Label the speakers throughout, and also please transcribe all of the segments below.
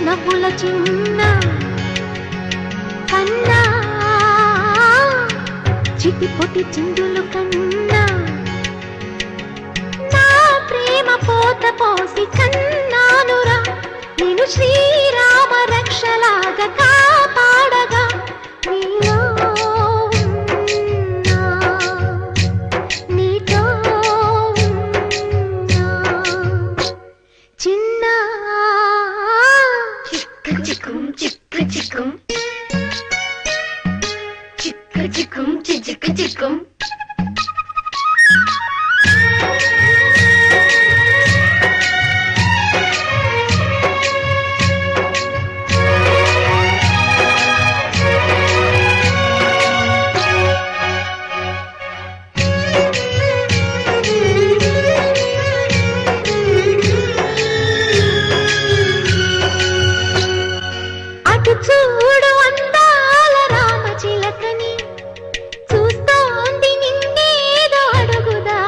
Speaker 1: నవ్వుల చిన్న కన్నా చిటిపొటి చిందులు కన్నా నా ప్రేమ పోత పోసి కన్నానురా నేను శ్రీరామ రక్షలాగా కాపాడగా నీలో నీతో చిన్న చిక్కుం చిక్కు చిక్కుం చిక్కు చిక్కుం చిక్కు చిక్కుం చూడు అందాల రామ చిలకని చూస్తోంది నిన్నేదో అడుగుదా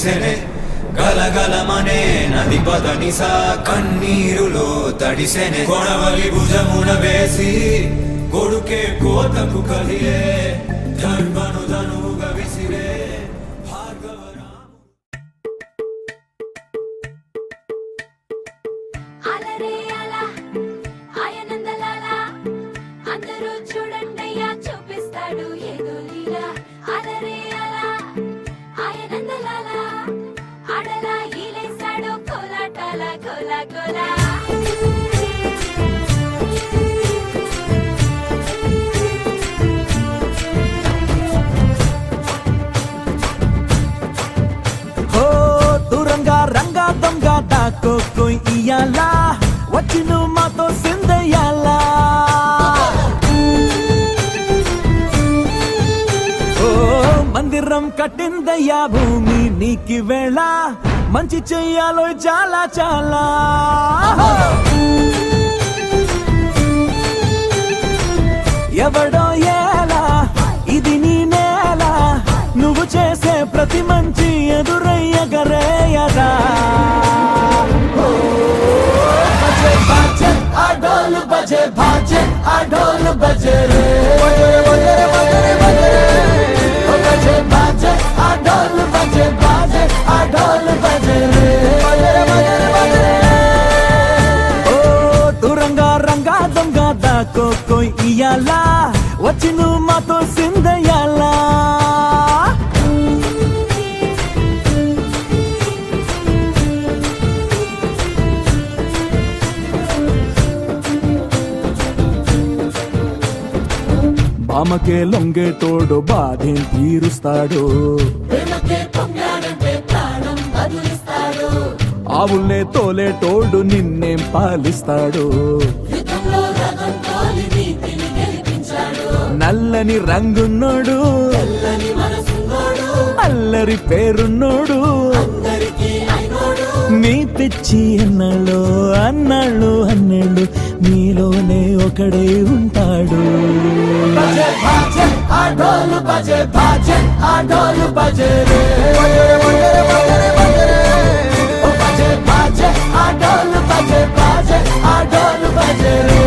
Speaker 2: మెరిసెనే గలగలమనే నది పదనిసా కన్నీరులో తడిసెనే కొడవలి భుజమున వేసి కొడుకే కోతకు కలియే ధర్మను ధనువుగా విసిరే
Speaker 1: అందరూ చూడండయ్యా చూపిస్తాడు ఏదో లీలా అలరే అలా ఆయనందలాలా ఆడలా ఈలేసాడు కోలాటాల కోలా కోలా
Speaker 3: దూరంగా రంగా దొంగ దాకో ఇయ్యాలా వచ్చి నువ్వు మాతో సిందయ్యాలా మందిరం కట్టిందయ్యా భూమి నీకి వేళ మంచి చెయ్యాలో చాలా చాలా ఎవడో ఎలా ఇది నీ నేల నువ్వు చేసే ప్రతి మంచి ఎదురయ్యగరేయదా ఆడోలు బజే బాజే ఆడోలు బజే రే దూరంగా రంగా దొంగ దాకో ఇయ్యాలా వచ్చి నువ్వు మాతో సిందయ్యాలా బామకే లొంగేటోడు బాధేం తీరుస్తాడు ఆవుల్నే తోలేటోడు నిన్నేం పాలిస్తాడు నల్లని రంగున్నోడు అల్లరి పేరున్నోడు నీ పిచ్చి అన్నాళ్ళు అన్నాళ్ళు అన్నేళ్ళు నీలోనే ఒకడే ఉంటాడు ఆడోలు బజే బాజే ఆడోలు బజే రే ఆడోలు బజే బాజే ఆడోలు బజే రే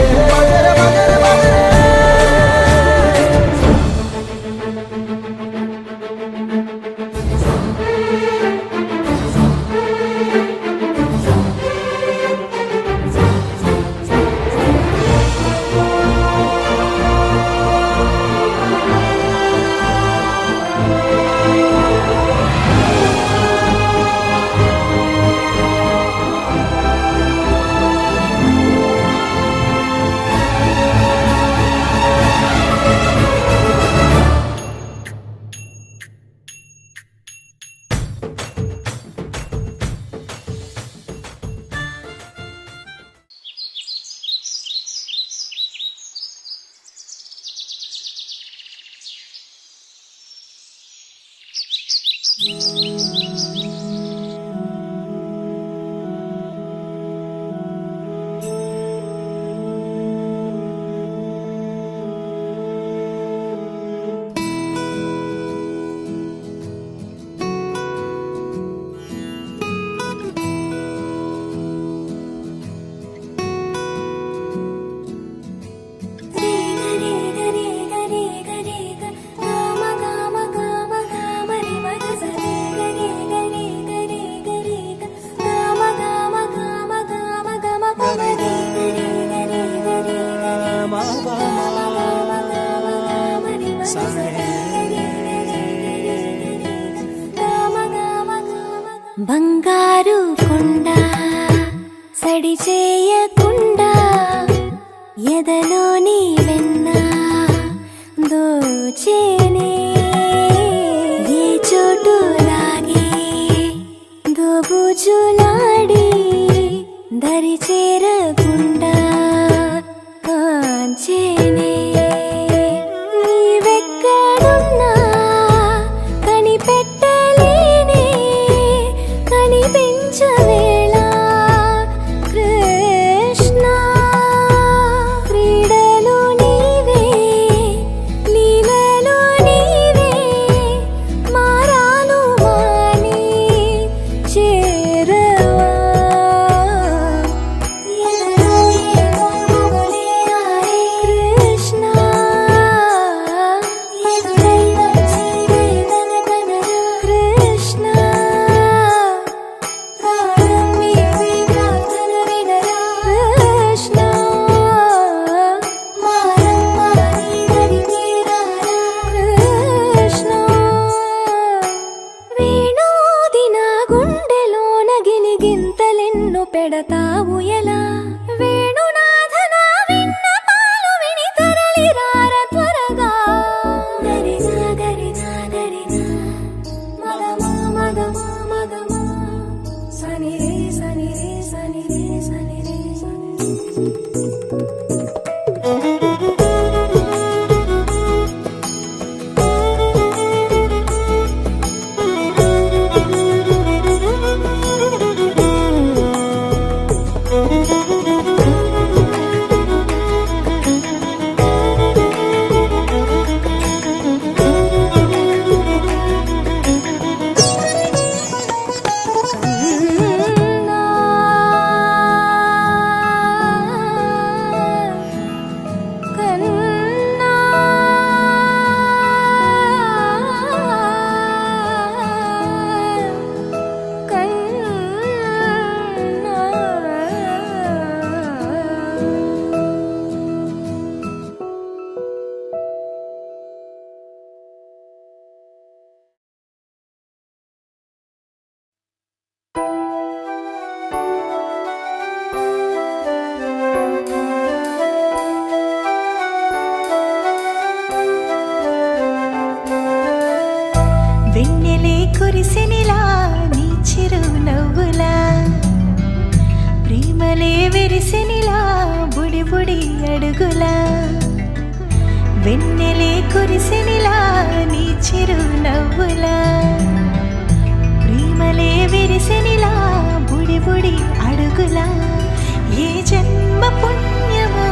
Speaker 1: బంగారు కొండ సడి చేయకుండా ఎదలోని వెన్న దోచేనే ఏ చోటు లాగే దోబుజులాడి దరి చేరకుండా కాంచేనే నీవెక్కడున్నా కనిపెట్టలేనే కనిపించవేళ కృష్ణ క్రీడలు నీవే లీలలు నీవే మారాను మాని ఊయలా వేణునాథన విన్నపాలు విని తరలిరార త్వరగా గరిజా గరిజా గరిజా మగమా మగమా మగమా సని రే సని రే సని రే సని రే
Speaker 4: వెన్నెలే కురిసెనిలా నీ చిరు నవ్వులా ప్రేమలే విరిసెనిలా బుడి బుడి అడుగులా వెన్నెలే కురిసెనిలా నీ చిరు నవ్వులా ప్రేమలే విరిసెనిలా బుడి బుడి అడుగులా ఏ జన్మ పుణ్యమో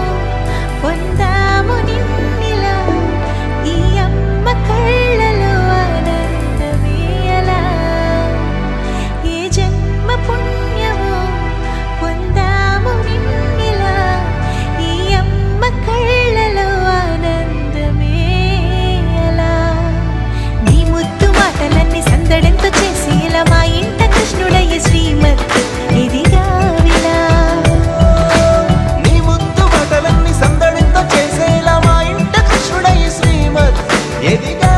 Speaker 4: పొందాము నిన్నిలా ఈ అమ్మ కళ్ళలో ఆనందమేయలా ఏ జన్మ పుణ్యమో పొందాము నిన్నిలా ఈ అమ్మ కళ్ళలో ఆనందమేయలా నీ ముద్దు మాటలన్నీ సందడెంతో చేసి ఇలా మా ఇంట కృష్ణుడయ్య శ్రీమత్ ఎదిగావిలా
Speaker 3: నీ ముద్దు మాటలన్నీ సందడితో చేసేలా మా ఇంట కృష్ణుడయ్య శ్రీమత్ ఎదిగా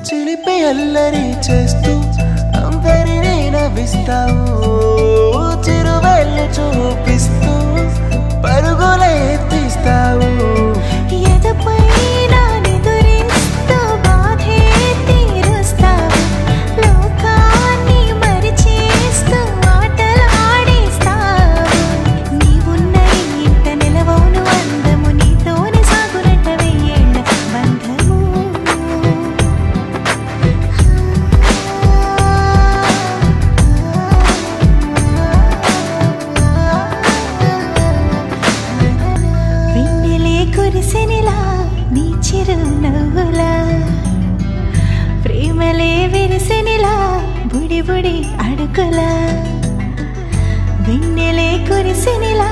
Speaker 3: చిలిపి అల్లరి చేస్తూ అందరినీ నవ్విస్తావు చిరువెళ్ళు చూపిస్తూ పరుగులే తీస్తావు
Speaker 4: ఎదపై నానెదురిస్తూ బాధే తీరుస్తావు లోకాన్ని మరిచేస్తూ ఆటలాడేస్తావు నీవున్న ఈ ఇంట నిలవవును అందము నీతోనే సాగునట వెయ్యేళ్ళ బంధము వెన్నెలే కురిసెనిలా నీ చిరు నవ్వులా ప్రేమలే విరిసెనిలా బుడి బుడి అడుగులా వెన్నెలే కురిసెనిలా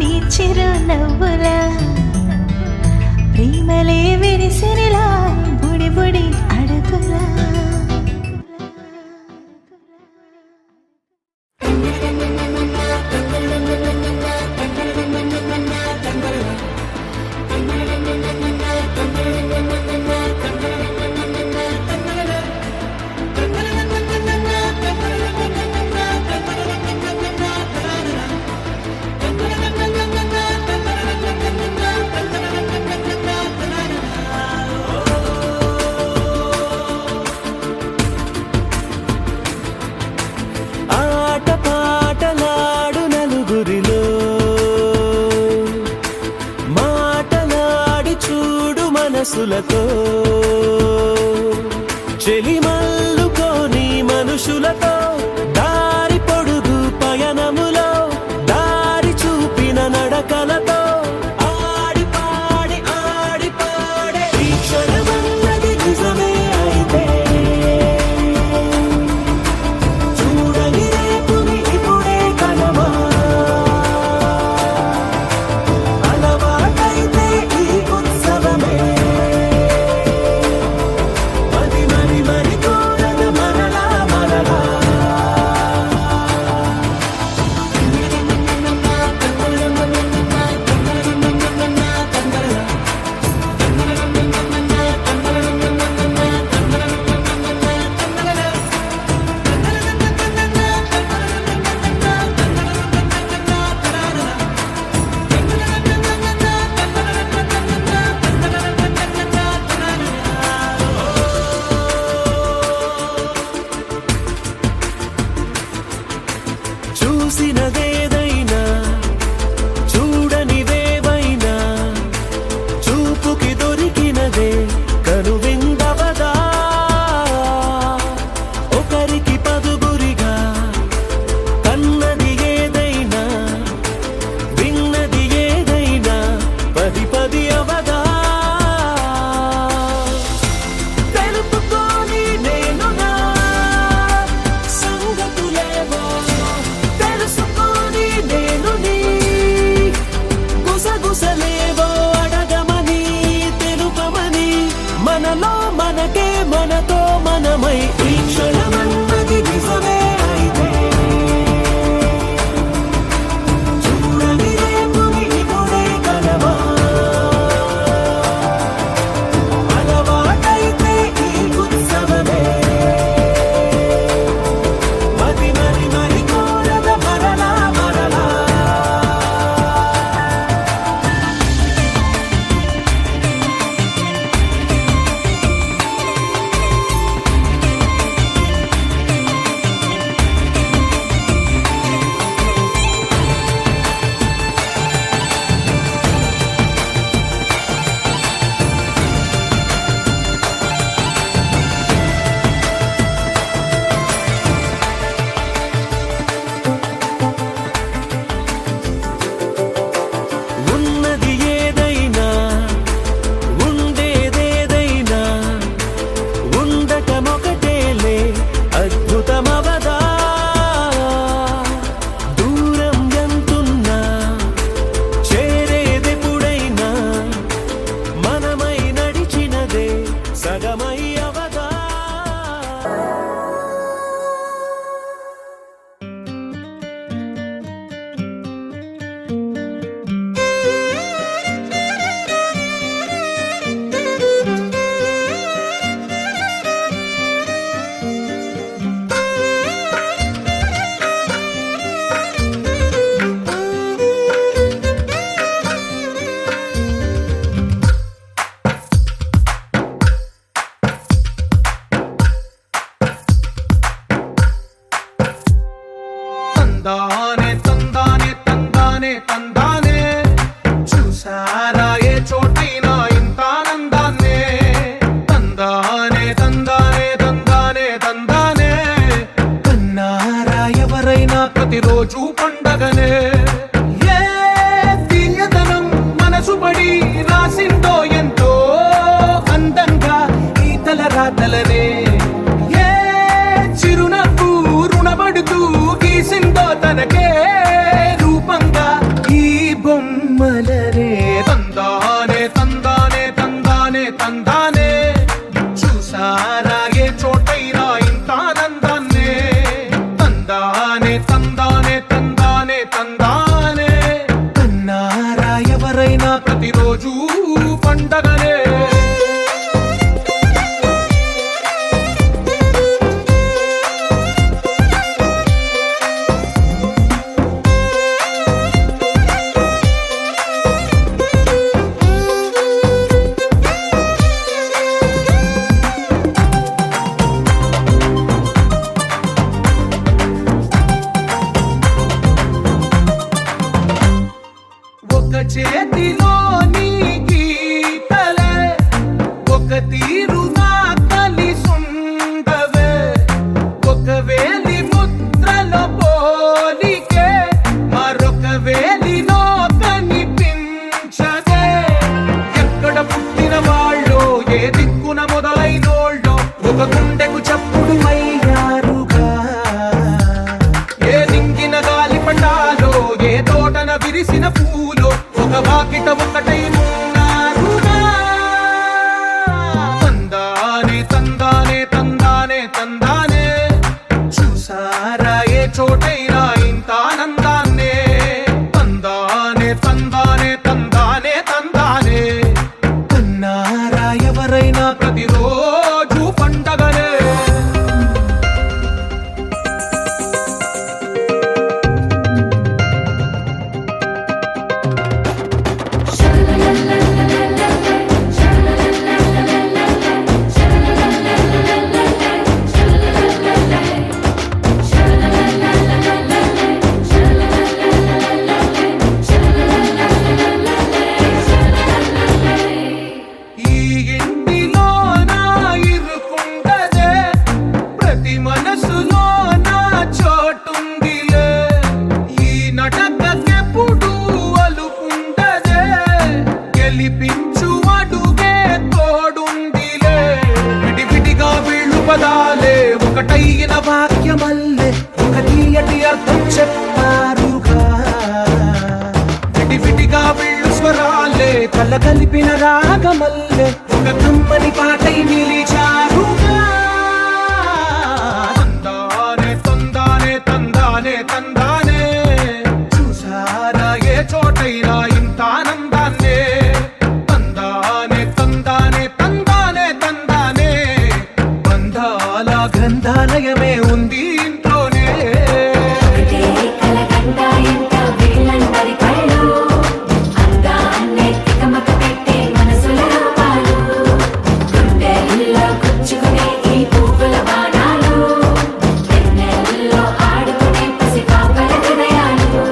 Speaker 4: నీ చిరు నవ్వులా ప్రేమలే విరిసెనిలా బుడి బుడి అడుగులా
Speaker 3: ఆట పాటలాడు నలుగురిలో మాటలాడి చూడు మనసులతో చెలిమల్లుకోని మనుషులతో దారి పొడుగు పయనములో దారి చూపిన నడకలతో ఆడి పాడే ఈ క్షణమన్నది నిజమే అయితే చూడని రేపుని ఇప్పుడే కలవా అలవాటైతే ఈ ఉత్సవమే మరి గుసగుసలేవో అడగమని తెలుపమని మనలో మనకే మనతో మనమై ఈ క్షణమన్నది నిజమే అయితే చూడని రేపుని ఇప్పుడే కలవా అలవాటైతే ఈ ఉత్సవమే మది మరి మరి కోరద మరలా మరలా ఉన్నది ఏదైనా ఉండేదేదైనా ఉండటమొకటేలే అద్భుతమవదా దూరం ఎంతున్నా చేరేదెప్పుడైనా మనమై నడిచినదే సగమై అవదా
Speaker 5: తందానే తందానే తందానే తందానే చూసారా ఏ చోటైనా ఇంత ఆనందాన్నే తందానే తందానే తందానే తందానే కన్నారా ఎవరైనా ప్రతిరోజు పండగనే ఏ తీయదనం మనసు పడి రాసిందో ఎంతో అందంగా ఈ తల రాతలనే ఏ చిరునవ్వు రుణపడుతూ గీసిందో తనకే రూపంగా ఈ బొమ్మలనే తందానే తందానే తందానే తందానే చూసారా ఏ చోటైనా ఇంత ఆనందాన్నే తందానే తందానే తందానే తందానే కన్నారా ఎవరైనా ప్రతిరోజు పండగనే ఒక చేతిలో నీ గీతలే ఒక తీరుగా కలిసుండవే ఒక వేలి ముద్రలో పోలికే మరొక వేలిలో కనిపించదే ఎక్కడ పుట్టిన వాళ్ళో ఏ దిక్కున మొదలైనోళ్ళో ఒక గుండెకు చప్పుడు అయ్యారుగా ఏ దింగిన గాలి పటాలో ఏ తోటన విరిసిన పూలో ఒక వాకిట ఒకటై ఉన్నారుగా తందానే తందానే తందానే తందానే చూసారా ఏ చోటైనా ఇంత ఆనందాన్నే తందానే తందానే తందానే తందానే కన్నారా ఎవరైనా ప్రతిరోజు పండగనే ఈ ఇంటిలో నా ఇరుకుండదే ప్రతి మనసులో నా చోటుందిలే ఈ నటకెప్పుడు అలుకుండదే గెలిపించు అడుగే తోడుందిలే విడివిడిగా వీళ్ళు పదాలే ఒకటైన వాక్యమల్లే ఒక తీయటి అర్థం చెప్పారుగా విడివిడిగా వీళ్ళు స్వరా కళ్ళ కలిపిన రాగమల్లె ఒక కమ్మని పాటై నిలిచారుగా. తందానే తందానే తందానే తందానే, చూసారా ఏ చోటైనా ఇంత ఆనందాన్నే. తందానే తందానే తందానే తందానే, బంధాల గ్రంథాలయమే ఉంది ఇంట్లోనే.
Speaker 1: ఒకటే కలగంట ఇంట వీళ్ళందరి కళ్ళు, అందాన్నే తికమక పెట్టే మనసుల రూపాలు, గుండెల్లో గుచ్చుకునే ఈ పువ్వుల బాణాలు, వెన్నెల్లో ఆడుకునే పసిపాపల హృదయాలు.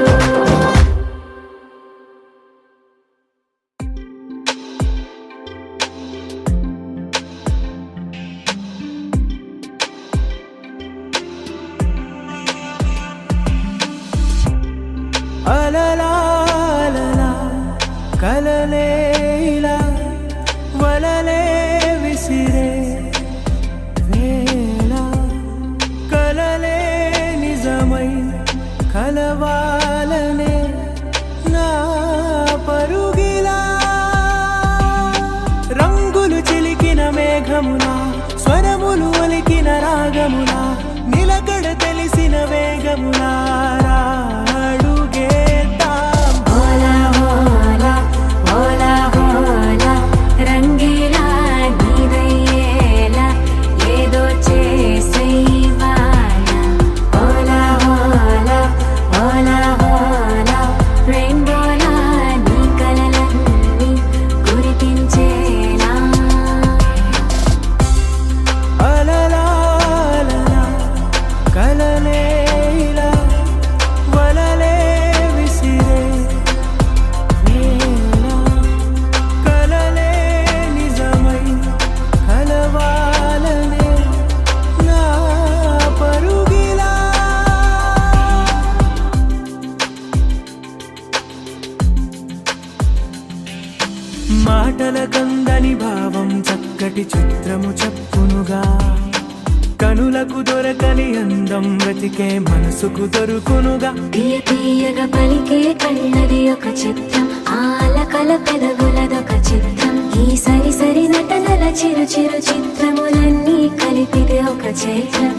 Speaker 3: అలలాలలా కలలేలా వలలే విసిరే వేళ, కలలే నిజమై కలవాలనే నా పరుగిలా. రంగులు చిలికిన మేఘములా, స్వరములు ఒలికిన రాగములా, నిలకడ తెలిసిన వేగములా అడుగేద్దాం.
Speaker 1: ఓలా ఓలా ఓలా ఓలా, రంగీలా నీదయ్యేలా ఏదో చేసేవాళ్ళ. ఓలా ఓలా ఓలా ఓలా, రెయిన్బోలా నీ కలలన్నీ కురిపించేలా.
Speaker 3: అలలాలలా కలలేలా వలలే విసిరే వేళ, కలలే నిజమై కలవాలనే నా పరుగిలా. మాటల కందని భావం చక్కటి చిత్రము చెప్పునుగా, కనులకు దొరకని అందం వెతికే మనసుకు దొరుకునుగా.
Speaker 1: తీయ తీయగా పలికే కళ్ళది ఒక చిత్రం, ఆలకల పెదవులదొక చిత్రం, ఈ సరి సరి నటనల చిరు చిరు చిత్రములన్నీ కలిపితే ఒక చైత్రం.